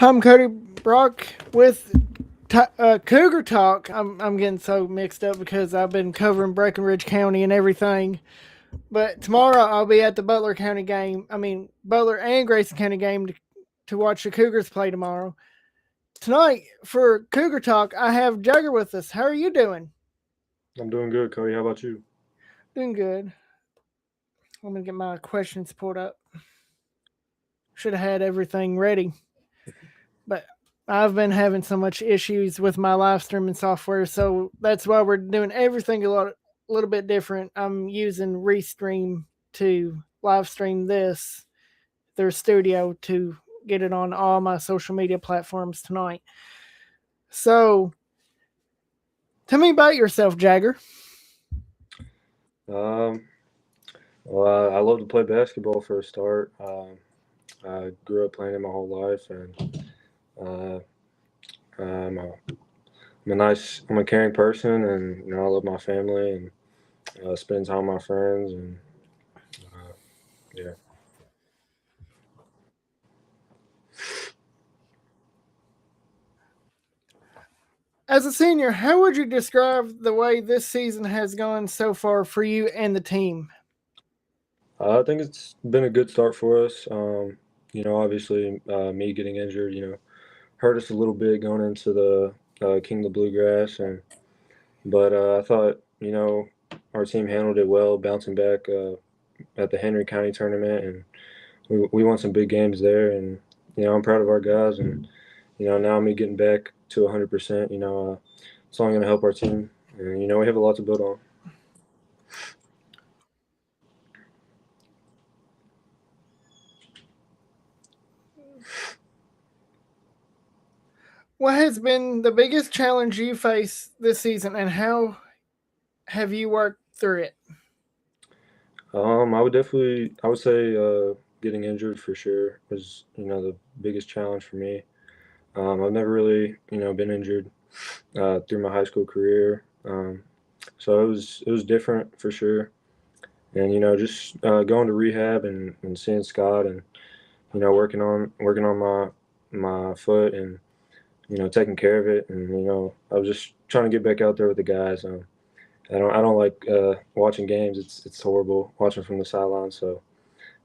I'm Cody Brock with Cougar Talk. I'm getting so mixed up because I've been covering Breckenridge County and everything. But tomorrow I'll be at the Butler County game. Butler and Grayson County game to watch the Cougars play tomorrow. Tonight for Cougar Talk, I have Jagger with us. How are you doing? I'm doing good, Cody. How about you? Doing good. Let me get my questions pulled up. Should have had everything ready, but I've been having so much issues with my live streaming software, so that's why we're doing everything little bit different. I'm using Restream to live stream this their studio to get it on all my social media platforms tonight. So, tell me about yourself, Jagger. Um, well, I love to play basketball for a start. I grew up playing it my whole life, and uh, I'm a caring person, and I love my family and spend time with my friends, and uh, yeah. As a senior, how would you describe the way this season has gone so far for you and the team? I think it's been a good start for us. Obviously, me getting injured, hurt us a little bit going into the King of the Bluegrass, but I thought our team handled it well, bouncing back at the Henry County tournament, and we won some big games there. And I'm proud of our guys, and now me getting back to 100%. It's only going to help our team, and we have a lot to build on. What has been the biggest challenge you face this season, and how have you worked through it? I would say getting injured for sure was the biggest challenge for me. I've never really been injured through my high school career, so it was different for sure. And just going to rehab and seeing Scott and working on my foot and taking care of it. And I was just trying to get back out there with the guys. I don't like watching games. It's horrible watching from the sideline. So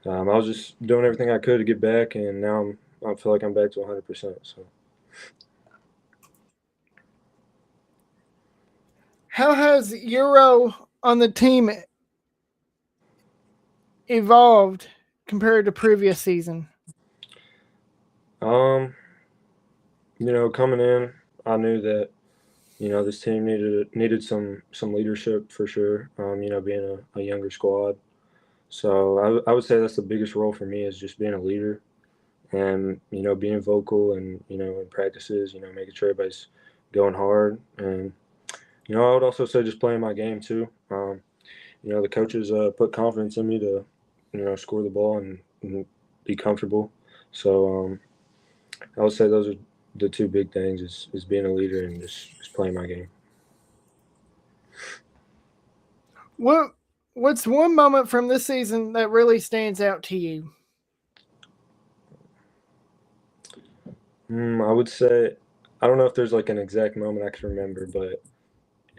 I was just doing everything I could to get back, and now I feel like I'm back to 100%. So How has your role on the team evolved compared to previous season? um, coming in, I knew that this team needed some leadership for sure. Being a younger squad. So I would say that's the biggest role for me is just being a leader and being vocal and in practices, making sure everybody's going hard. And I would also say just playing my game too. The coaches put confidence in me to score the ball and be comfortable. So I would say those are the two big things: is being a leader and just playing my game. What What's one moment from this season that really stands out to you? I would say I don't know if there's like an exact moment I can remember, but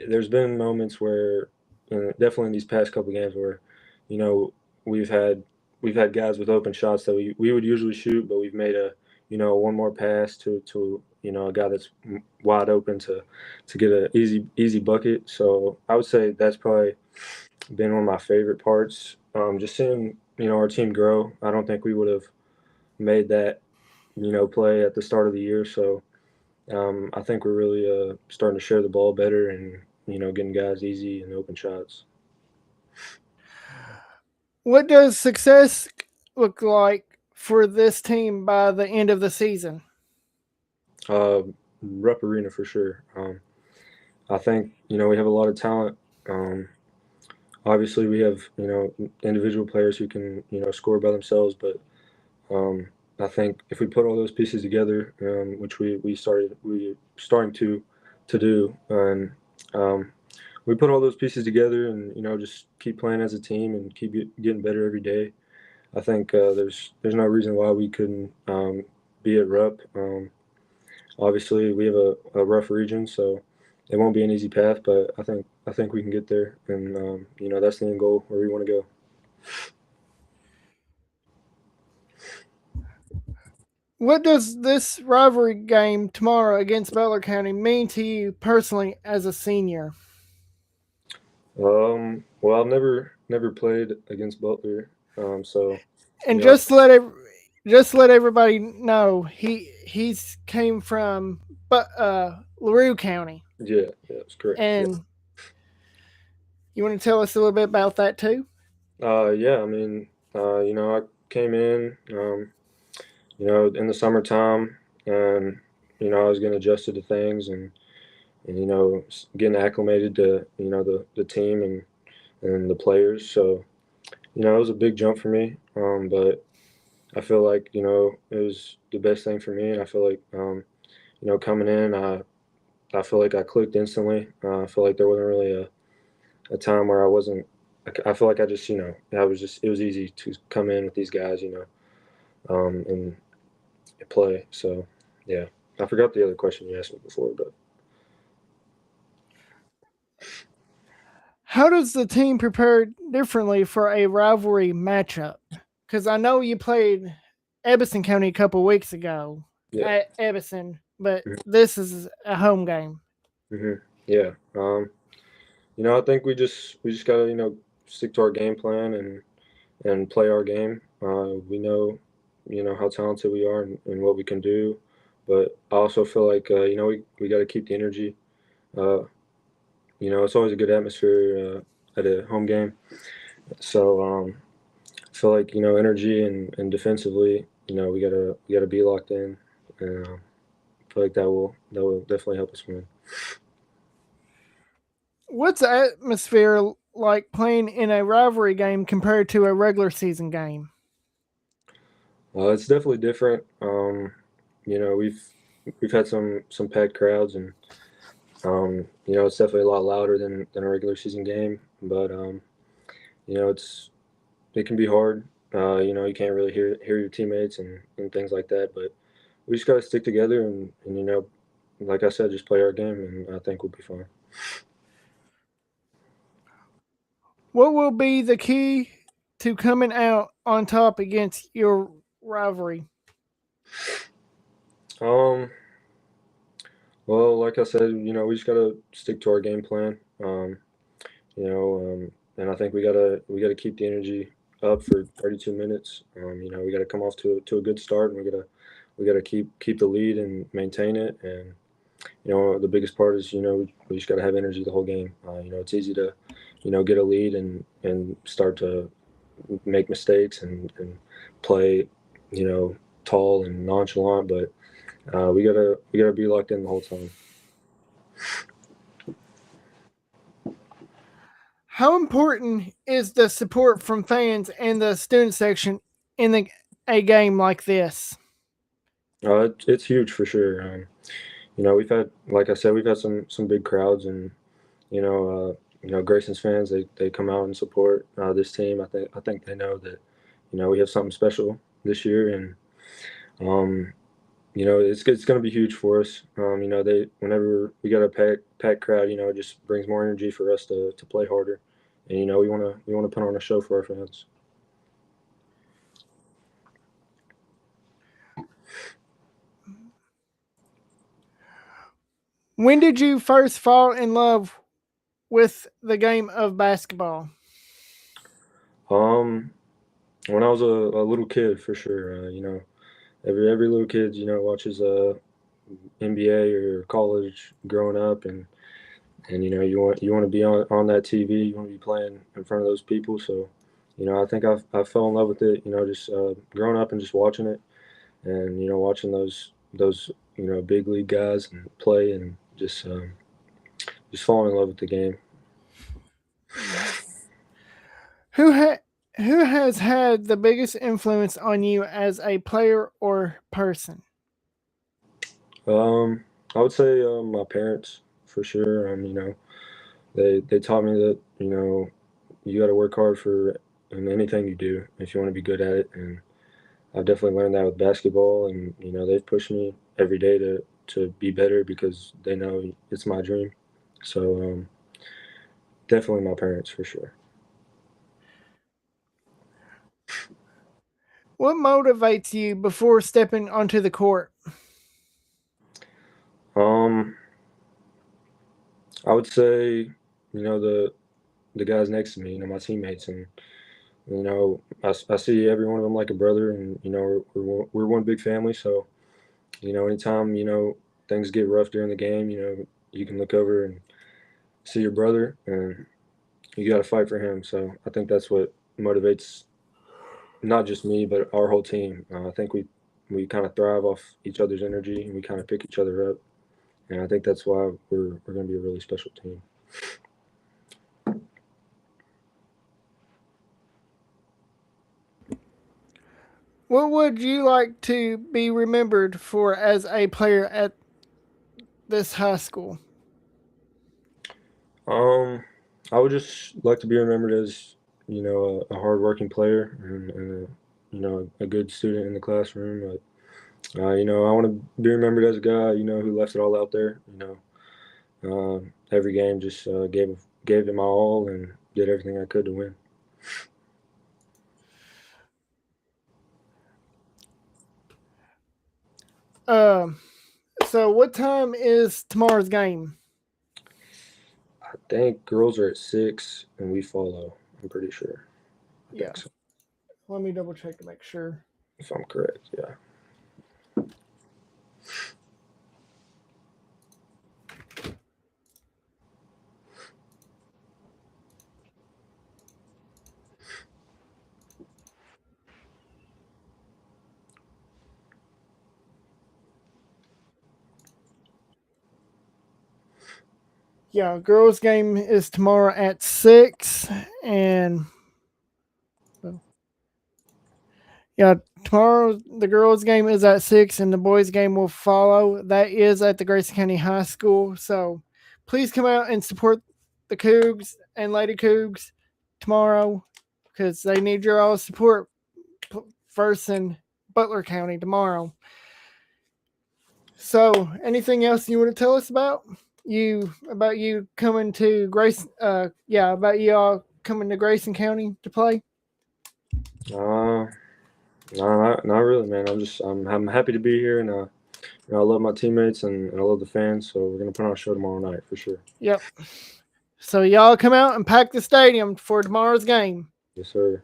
there's been moments where definitely in these past couple games where you know we've had we've had guys with open shots that we would usually shoot, but we've made a one more pass to a guy that's wide open to get an easy bucket. So I would say that's probably been one of my favorite parts. Just seeing our team grow. I don't think we would have made that play at the start of the year. So I think we're really starting to share the ball better and getting guys easy and open shots. What does success look like for this team by the end of the season? Uh, Rupp Arena for sure. I think we have a lot of talent. Um, Obviously, we have individual players who can score by themselves, but um, I think if we put all those pieces together, which we starting to do, and um, we put all those pieces together and just keep playing as a team and keep getting better every day. I think there's no reason why we couldn't be at Rupp. Obviously, we have a rough region, so it won't be an easy path. But I think we can get there, and that's the end goal where we want to go. What does this rivalry game tomorrow against Butler County mean to you personally as a senior? Well, I've never played against Butler, so And you know, just let everybody know he's came from LaRue County, yeah, it's correct. Yeah. and you want to tell us a little bit about that too? Yeah. I mean, I came in, in the summertime, and I was getting adjusted to things, and getting acclimated to the team and the players. So it was a big jump for me, but I feel like it was the best thing for me, and I feel like coming in, I feel like I clicked instantly. I feel like there wasn't really a time where I wasn't. I feel like I just I was just it was easy to come in with these guys, and play. So yeah, I forgot the other question you asked me before, but How does the team prepare differently for a rivalry matchup? Because I know you played Edison County a couple weeks ago yeah, at Edison, but hmm this is a home game. hmm yeah. I think we just gotta stick to our game plan and play our game. We know how talented we are and what we can do, but I also feel like we got to keep the energy. Uh, it's always a good atmosphere at a home game. So I feel like energy and defensively, we gotta be locked in, and I feel like that will definitely help us win. What's the atmosphere like playing in a rivalry game compared to a regular season game? It's definitely different. We've had some packed crowds, and it's definitely a lot louder than a regular season game. But it can be hard. You can't really hear your teammates and things like that. But we just got to stick together and like I said, just play our game, and I think we'll be fine. What will be the key to coming out on top against your rivalry? Um, well, like I said, we just gotta stick to our game plan. And I think we gotta keep the energy up for 32 minutes. We gotta come off to a good start, and we gotta keep the lead and maintain it. And the biggest part is we just gotta have energy the whole game. It's easy to get a lead and start to make mistakes and play you know tall and nonchalant, but we gotta be locked in the whole time. How important is the support from fans and the student section in a game like this? It's huge for sure. We've had, like I said, we've had some big crowds, and Grayson's fans, they come out and support this team. I think they know that we have something special this year, and um, it's going to be huge for us. They whenever we got a packed crowd, it just brings more energy for us to play harder, and we want to put on a show for our fans. When did you first fall in love with the game of basketball? Um, when I was a little kid, for sure. Every little kid watches NBA or college growing up, and you want to be on that TV. You want to be playing in front of those people. So, I think I fell in love with it. Just growing up and just watching it, and watching those big league guys and play, and just falling in love with the game. Who ha- who has had the biggest influence on you as a player or person? I would say my parents for sure. They taught me that you got to work hard for in anything you do if you want to be good at it, and I've definitely learned that with basketball, and they've pushed me every day to be better because they know it's my dream. So definitely my parents for sure. What motivates you before stepping onto the court? Um, I would say the guys next to me, my teammates, and I see every one of them like a brother, and we're one big family. So anytime things get rough during the game, you can look over and see your brother, and you got to fight for him. So I think that's what motivates not just me, but our whole team. I think we kind of thrive off each other's energy, and we kind of pick each other up, and I think that's why we're going to be a really special team. What would you like to be remembered for as a player at this high school? I would just like to be remembered as a hardworking player and a good student in the classroom. But I want to be remembered as a guy who left it all out there. Every game just gave it my all and did everything I could to win. So what time is tomorrow's game? I think girls are at 6 and we follow. I'm pretty sure. I think so, Let me double check to make sure. if I'm correct. Yeah. Yeah, girls' game is tomorrow at 6, and yeah, tomorrow the girls' game is at 6, and the boys' game will follow. That is at the Grayson County High School. So please come out and support the Cougs and Lady Cougs tomorrow because they need your all support first in Butler County tomorrow. So, anything else you want to tell us about you coming to Grace? About you all coming to Grayson County to play. No, not really, man. I'm happy to be here, and I love my teammates and I love the fans. So we're gonna put on a show tomorrow night for sure. Yep. So y'all come out and pack the stadium for tomorrow's game. Yes, sir.